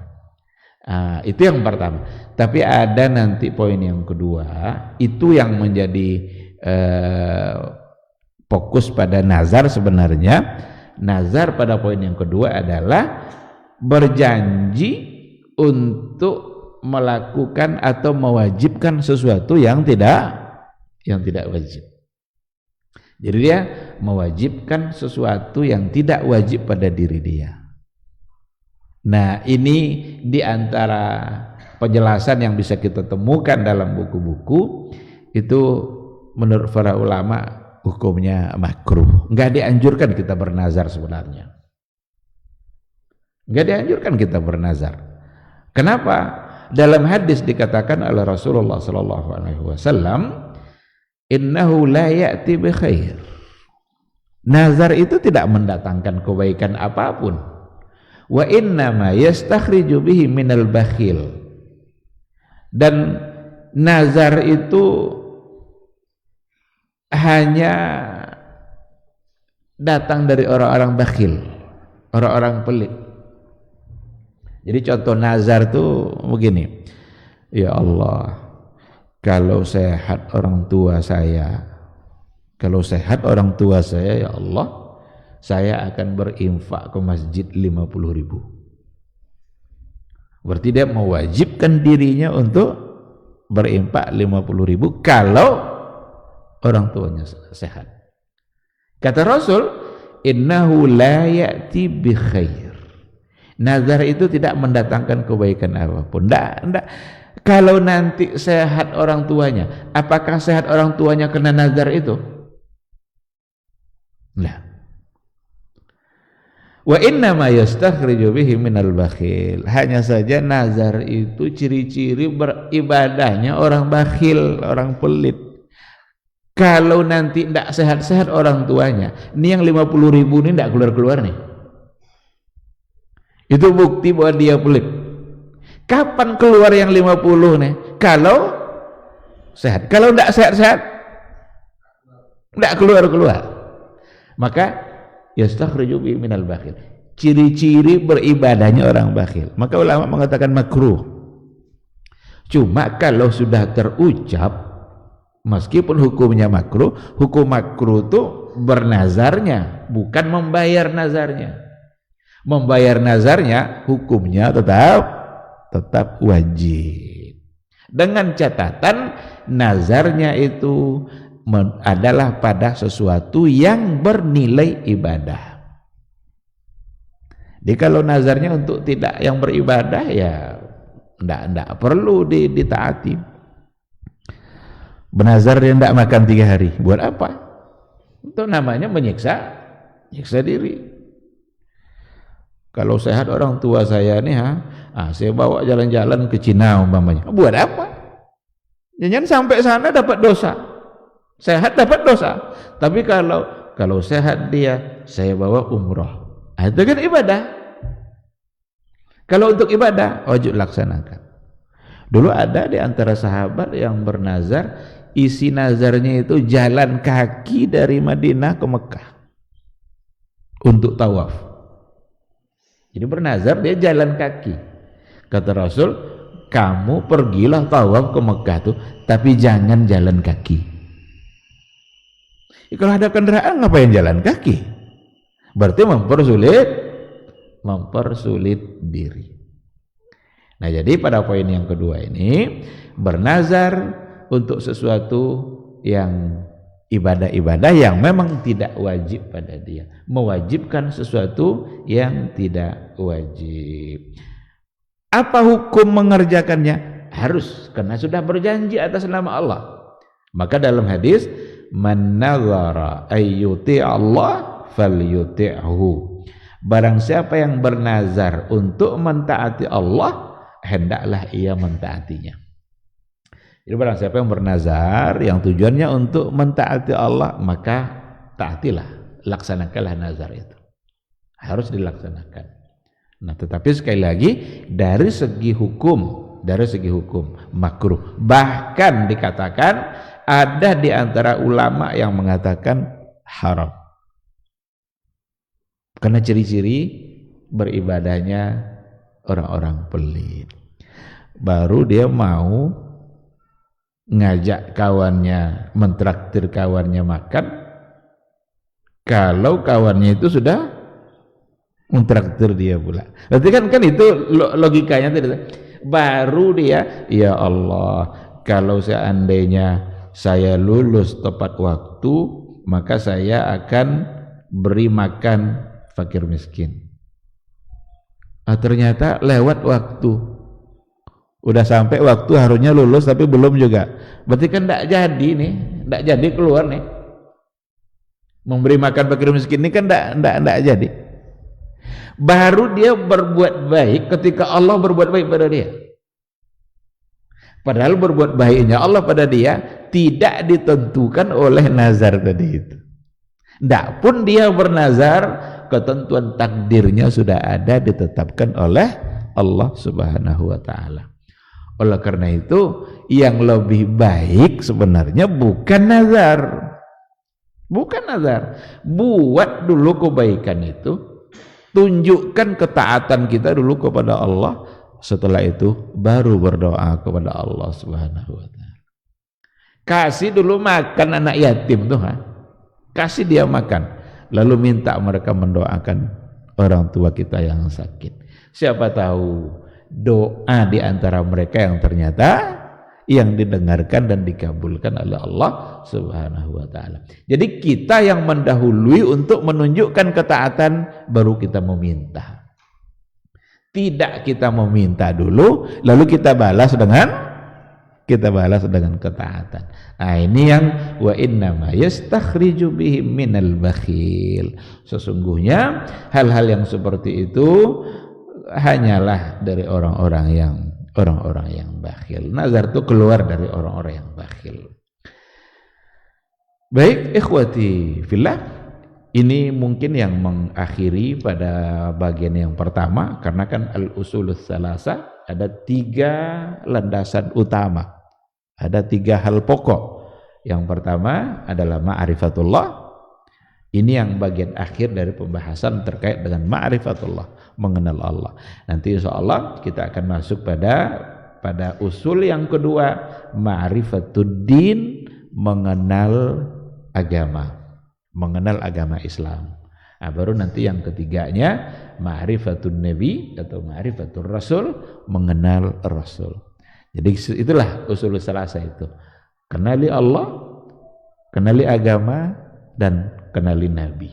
Itu yang pertama. Tapi ada nanti poin yang kedua, itu yang menjadi fokus pada nazar sebenarnya. Nazar pada poin yang kedua adalah berjanji untuk melakukan atau mewajibkan sesuatu yang tidak wajib. Jadi dia mewajibkan sesuatu yang tidak wajib pada diri dia. Nah, ini diantara penjelasan yang bisa kita temukan dalam buku-buku itu menurut para ulama hukumnya makruh. Enggak dianjurkan kita bernazar sebenarnya. Enggak dianjurkan kita bernazar. Kenapa? Dalam hadis dikatakan oleh Rasulullah sallallahu alaihi wasallam, innahu la ya'ti bi khair. Nazar itu tidak mendatangkan kebaikan apapun. Wa innama yastakhriju bihi minal bakhil. Dan nazar itu hanya datang dari orang-orang bakhil, orang-orang pelit. Jadi contoh nazar itu begini, ya Allah, kalau sehat orang tua saya, ya Allah, saya akan berinfak ke masjid 50.000. Berarti dia mewajibkan dirinya untuk berinfak 50.000 kalau orang tuanya sehat. Kata Rasul, innahu la ya'ti bi khair. Nazar itu tidak mendatangkan kebaikan apapun. Enggak. Kalau nanti sehat orang tuanya, apakah sehat orang tuanya kena nazar itu? Nah. Wa inna ma yastakhriju bihi minal bakhil. Hanya saja nazar itu ciri-ciri beribadahnya orang bakhil, orang pelit. Kalau nanti tidak sehat-sehat orang tuanya, ini yang 50.000 ini tidak keluar-keluar nih. Itu bukti bahwa dia pelit. Kapan keluar yang 50 nih? Kalau sehat. Kalau tidak sehat-sehat, tidak keluar-keluar. Maka yastakhriju bihi minal bakhil. Ciri-ciri beribadahnya orang bakhil. Maka ulama mengatakan makruh. Cuma kalau sudah terucap, meskipun hukumnya makruh, hukum makruh itu bernazarnya, bukan membayar nazarnya. Membayar nazarnya hukumnya tetap wajib. Dengan catatan nazarnya itu adalah pada sesuatu yang bernilai ibadah. Jadi kalau nazarnya untuk tidak yang beribadah, ya tidak perlu ditaati. Bernazar dia tidak makan 3 hari, buat apa? Itu namanya menyiksa diri. Kalau sehat orang tua saya nih, saya bawa jalan-jalan ke Cina umpamanya, buat apa? Jangan sampai sana dapat dosa. Sehat dapat dosa. Tapi kalau sehat dia, saya bawa umroh, itu kan ibadah. Kalau untuk ibadah wajib laksanakan. Dulu ada di antara sahabat yang bernazar, isi nazarnya itu jalan kaki dari Madinah ke Mekah untuk tawaf. Jadi bernazar dia jalan kaki. Kata Rasul, kamu pergilah tawaf ke Mekah tuh, tapi jangan jalan kaki. Kalau ada kendaraan ngapain jalan kaki? Berarti mempersulit diri. Nah, jadi pada poin yang kedua ini, bernazar untuk sesuatu yang ibadah-ibadah yang memang tidak wajib pada dia, mewajibkan sesuatu yang tidak wajib. Apa hukum mengerjakannya? Harus, karena sudah berjanji atas nama Allah. Maka dalam hadis, man nazara ayyuti Allah falyuti'hu. Barang siapa yang bernazar untuk mentaati Allah, hendaklah ia mentaatinya. Jadi barang siapa yang bernazar yang tujuannya untuk mentaati Allah, maka taatilah, laksanakanlah nazar itu. Harus dilaksanakan. Nah, tetapi sekali lagi dari segi hukum makruh. Bahkan dikatakan ada di antara ulama yang mengatakan haram. Karena ciri-ciri beribadahnya orang-orang pelit. Baru dia mau ngajak kawannya, mentraktir kawannya makan, kalau kawannya itu sudah mentraktir dia pula. Berarti kan itu logikanya tadi. Baru dia, ya Allah, kalau seandainya saya lulus tepat waktu, maka saya akan beri makan fakir miskin. Ternyata lewat waktu. Udah sampai waktu harusnya lulus tapi belum juga. Berarti kan tidak jadi nih, tidak jadi keluar nih. Memberi makan fakir miskin ini kan tidak jadi. Baru dia berbuat baik ketika Allah berbuat baik pada dia. Padahal berbuat baiknya Allah pada dia tidak ditentukan oleh nazar tadi itu. Tidak pun dia bernazar, ketentuan takdirnya sudah ada, ditetapkan oleh Allah Subhanahu wa Ta'ala. Oleh karena itu, yang lebih baik sebenarnya bukan nazar. Bukan nazar. Buat dulu kebaikan itu, tunjukkan ketaatan kita dulu kepada Allah, setelah itu baru berdoa kepada Allah Subhanahu wa Ta'ala. Kasih dulu makan anak yatim tuh, kasih dia makan, lalu minta mereka mendoakan orang tua kita yang sakit. Siapa tahu doa di antara mereka yang ternyata yang didengarkan dan dikabulkan oleh Allah Subhanahu wa Ta'ala. Jadi kita yang mendahului untuk menunjukkan ketaatan, baru kita meminta. Tidak kita meminta dulu, lalu kita balas dengan ketaatan. Nah, ini yang wa innama yastakhriju bihim minal bakhil. Sesungguhnya hal-hal yang seperti itu hanyalah dari orang-orang yang bakhil. Nazar itu keluar dari orang-orang yang bakhil. Baik, ikhwati fillah, ini mungkin yang mengakhiri pada bagian yang pertama, karena kan al-usulus salasa ada 3 landasan utama, ada 3 hal pokok. Yang pertama adalah ma'rifatullah. Ini yang bagian akhir dari pembahasan terkait dengan ma'rifatullah, mengenal Allah. Nanti insya Allah kita akan masuk pada usul yang kedua, ma'rifatuddin, mengenal agama Islam. Nah, baru nanti yang ketiganya ma'rifatun nabi atau ma'rifatur rasul, mengenal rasul. Jadi itulah usul salasa itu. Kenali Allah, kenali agama, dan kenali nabi.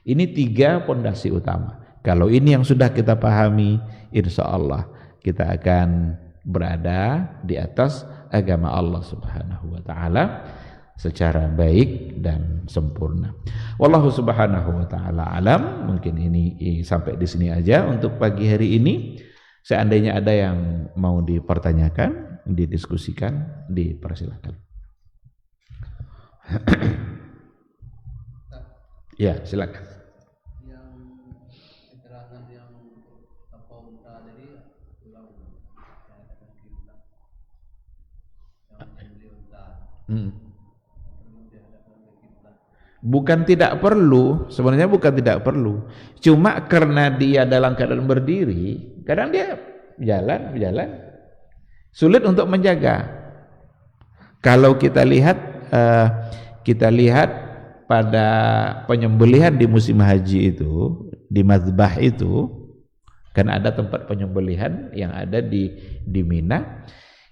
Ini 3 pondasi utama. Kalau ini yang sudah kita pahami, insya Allah kita akan berada di atas agama Allah Subhanahu wa ta'ala secara baik dan sempurna. Wallahu subhanahu wa ta'ala alam. Mungkin ini sampai di sini aja untuk pagi hari ini. Seandainya ada yang mau dipertanyakan, didiskusikan, dipersilakan. Ya, silakan. Yang keterangan yang apa tadi ulang Bukan tidak perlu, sebenarnya bukan tidak perlu. Cuma karena dia dalam keadaan berdiri, kadang dia jalan, sulit untuk menjaga. Kalau kita lihat pada penyembelihan di musim haji itu, di mazbah itu, kan ada tempat penyembelihan yang ada di Mina,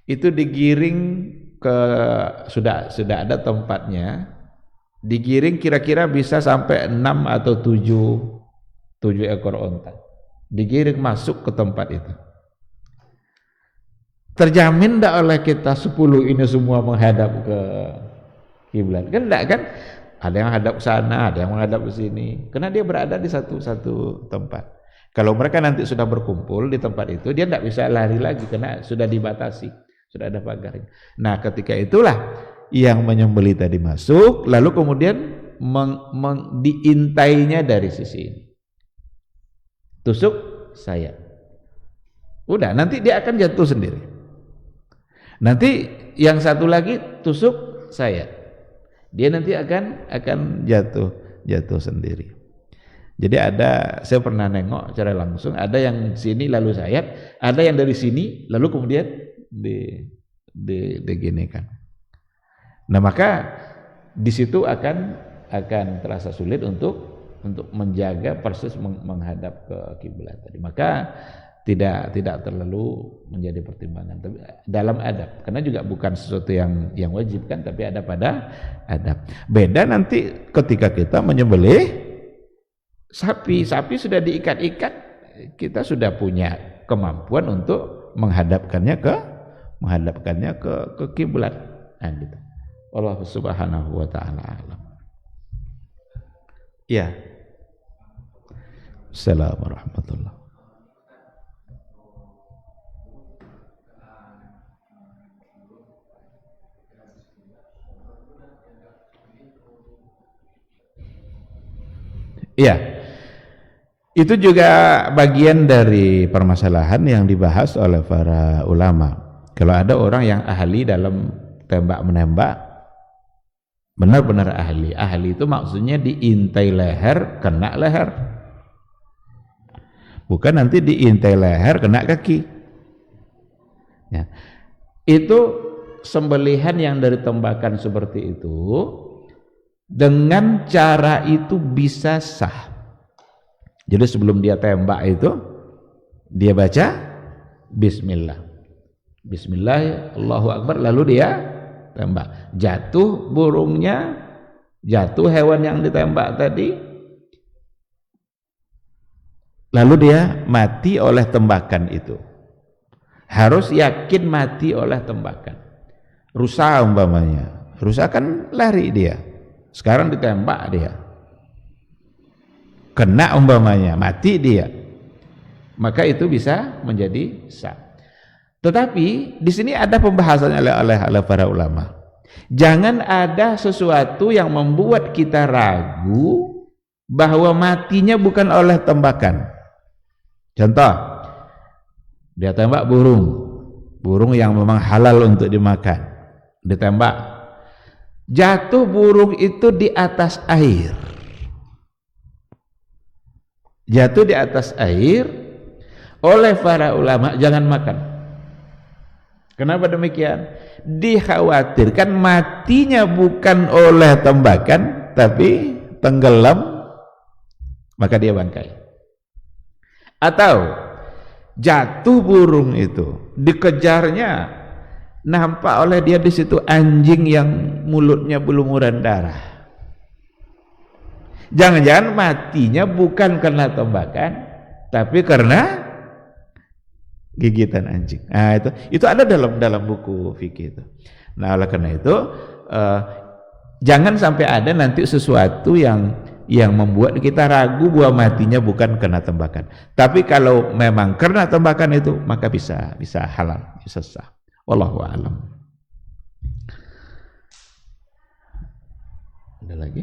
itu digiring ke sudah ada tempatnya. Digiring kira-kira bisa sampai 6 atau 7 ekor onta. Digiring masuk ke tempat itu. Terjamin tidak oleh kita 10 ini semua menghadap ke kiblat? Kan tidak kan? Ada yang menghadap ke sana, ada yang menghadap ke sini. Karena dia berada di satu tempat. Kalau mereka nanti sudah berkumpul di tempat itu, dia tidak bisa lari lagi karena sudah dibatasi, sudah ada pagarnya. Nah, ketika itulah yang menyembelih tadi masuk, lalu kemudian diintainya dari sisi ini. Tusuk sayap. Udah, nanti dia akan jatuh sendiri. Nanti yang satu lagi tusuk sayap. Dia nanti akan jatuh sendiri. Jadi saya pernah nengok secara langsung, ada yang sini lalu sayap, ada yang dari sini lalu kemudian diginikan. Nah, maka di situ akan terasa sulit untuk menjaga persis menghadap ke kiblat tadi. Maka tidak terlalu menjadi pertimbangan, tapi dalam adab, karena juga bukan sesuatu yang wajib kan, tapi ada pada adab. Beda nanti ketika kita menyembelih sapi sudah diikat-ikat, kita sudah punya kemampuan untuk menghadapkannya ke kiblat. Nah, gitu. Allah subhanahu wa ta'ala alam. Ya. Assalamualaikum warahmatullahi. Iya. Itu juga bagian dari permasalahan yang dibahas oleh para ulama. Kalau ada orang yang ahli dalam tembak-menembak, benar-benar ahli itu maksudnya diintai leher, kena leher, bukan nanti diintai leher, kena kaki ya. Itu sembelihan yang dari tembakan seperti itu, dengan cara itu bisa sah. Jadi sebelum dia tembak itu, dia baca bismillah, Allahu Akbar, lalu dia tembak, jatuh burungnya, jatuh hewan yang ditembak tadi, lalu dia mati oleh tembakan itu. Harus yakin mati oleh tembakan. Rusa umpamanya, rusa kan lari dia, sekarang ditembak dia, kena umpamanya, mati dia, maka itu bisa menjadi sah. Tetapi di sini ada pembahasan oleh para ulama. Jangan ada sesuatu yang membuat kita ragu bahwa matinya bukan oleh tembakan. Contoh, dia tembak burung yang memang halal untuk dimakan, ditembak, jatuh burung itu di atas air, jatuh di atas air, oleh para ulama jangan makan. Kenapa demikian? Dikhawatirkan matinya bukan oleh tembakan tapi tenggelam, maka dia bangkai. Atau jatuh burung itu, dikejarnya, nampak oleh dia di situ anjing yang mulutnya berlumuran darah. Jangan-jangan matinya bukan karena tembakan tapi karena gigitan anjing. Nah, itu ada dalam buku fikih itu. Nah, oleh karena itu jangan sampai ada nanti sesuatu yang membuat kita ragu bahwa matinya bukan karena tembakan. Tapi kalau memang karena tembakan itu, maka bisa halal, bisa sah. Wallahu a'lam. Ada lagi?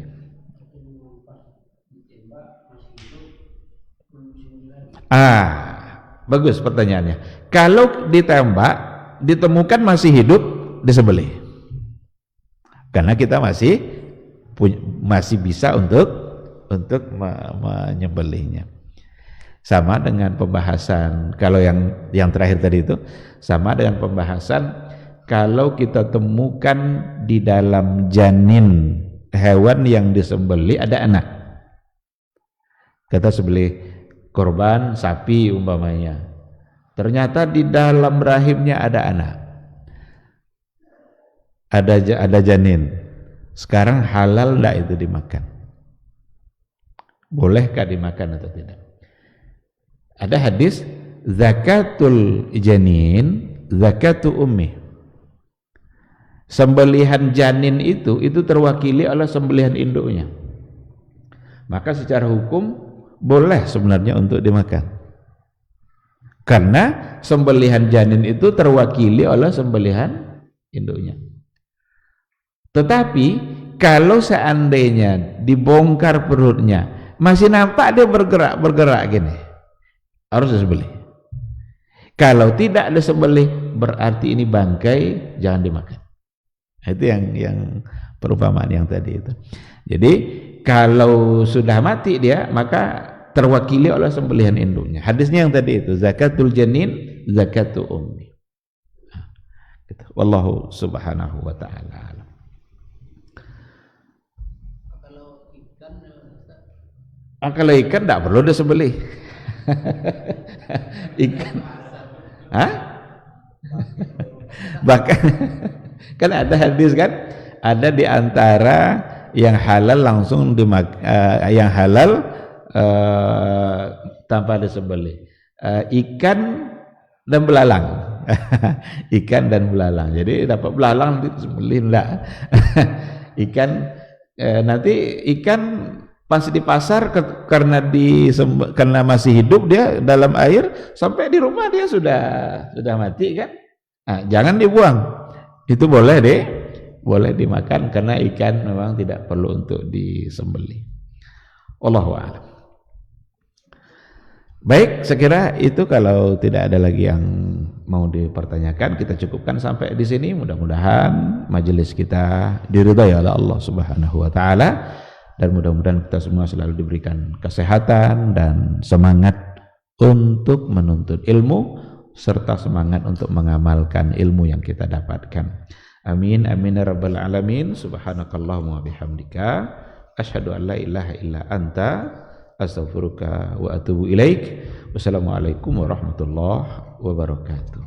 Bagus pertanyaannya. Kalau ditembak, ditemukan masih hidup, disembelih. Karena kita masih bisa untuk menyembelihnya. Sama dengan pembahasan kalau yang terakhir tadi itu, sama dengan pembahasan kalau kita temukan di dalam janin hewan yang disembelih ada anak. Kita sembelih korban sapi umpamanya, ternyata di dalam rahimnya ada anak, ada janin. Sekarang halal enggak itu dimakan? Bolehkah dimakan atau tidak? Ada hadis zakatul janin zakatu ummi. Sembelihan janin itu terwakili oleh sembelihan induknya. Maka secara hukum boleh sebenarnya untuk dimakan. Karena sembelihan janin itu terwakili oleh sembelihan induknya. Tetapi kalau seandainya dibongkar perutnya masih nampak dia bergerak gini, harus disembelih. Kalau tidak disembelih berarti ini bangkai, jangan dimakan. Itu yang perumpamaan yang tadi itu. Jadi kalau sudah mati dia, maka terwakili oleh sembelihan induknya. Hadisnya yang tadi itu, zakatul janin zakatu ummi. Wallahu subhanahu wa ta'ala. Kalau ikan tidak perlu disembelih. Ikan, bahkan kan ada hadis kan, ada di antara yang halal langsung yang halal tanpa disembelih, ikan dan belalang. Ikan dan belalang. Jadi dapat belalang disembelih enggak? Ikan nanti ikan pas di pasar karena masih hidup dia dalam air, sampai di rumah dia sudah mati kan? Nah, jangan dibuang. Itu boleh dimakan karena ikan memang tidak perlu untuk disembelih. Wallahu a'lam. Baik, saya kira itu. Kalau tidak ada lagi yang mau dipertanyakan, kita cukupkan sampai di sini. Mudah-mudahan majelis kita diridhai oleh Allah Subhanahu wa taala, dan mudah-mudahan kita semua selalu diberikan kesehatan dan semangat untuk menuntut ilmu serta semangat untuk mengamalkan ilmu yang kita dapatkan. Amin amin ya rabbal alamin. Subhanakallahumma wa bihamdika asyhadu an la ilaha illa anta astaghfiruka wa atubu ilaik. Wassalamualaikum warahmatullahi wabarakatuh.